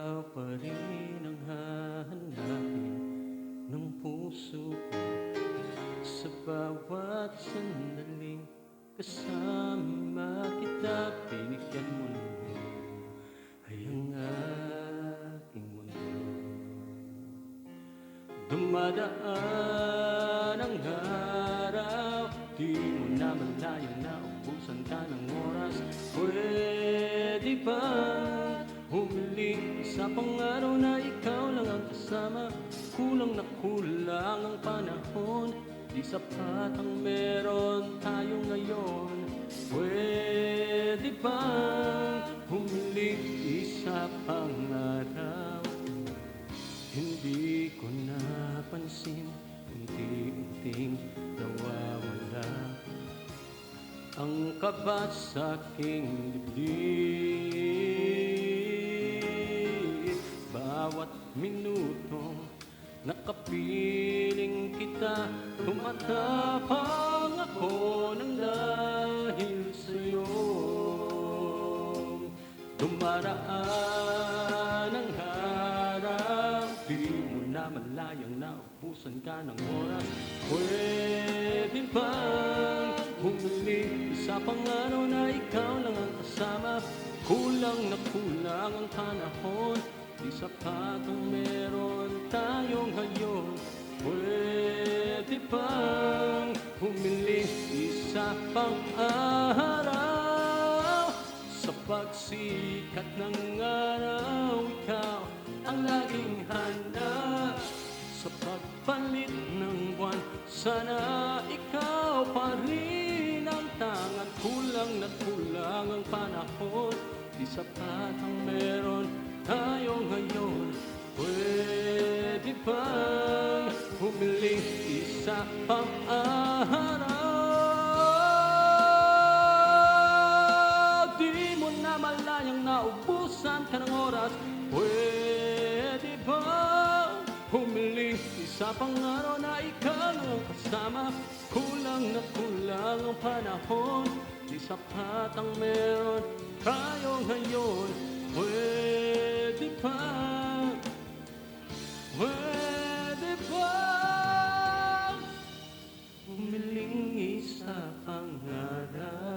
Ikaw pa rin ang hahanapin ng puso ko sa bawat sandaling kasama kita. Binigyan mo ng ay ang aking mundo. Dumadaan ang araw, di mo na malayang naubusan ka ng oras. Pwede bang humiling sa pang-araw na ikaw lang ang kasama? Kulang na kulang ang panahon, di sapat ang meron tayo ngayon. Pwede bang humiling isa pang araw? Hindi ko napansin, unti-unting nawawala ang kaba sa aking dibdib. Bawat minutong nakapiling kita, tumatapang ako ng dahil sa'yo. Dumaraan ang harap, di mo na malayang naubusan ka ng oras. Pwede bang humiling isa pang araw na ikaw lang ang kasama? Kulang na kulang ang panahon, di sapat ang meron tayo ngayon. Pwede bang humiling isa pang araw? Sa pagsikat ng araw, ikaw ang laging hanap. Sa pagpalit ng buwan, sana ikaw pa rin ang tangan. Kulang na kulang ang panahon, di sapat ang meron tayo ngayon. Pwede bang humiling isa pang araw? Di mo na malayang naubusan ka ng oras. Pwede bang humiling isa pang araw na ikaw ang kasama? Kulang na kulang ang panahon, di sapat ang meron tayo ngayon. Pwede bang humiling isa pang araw?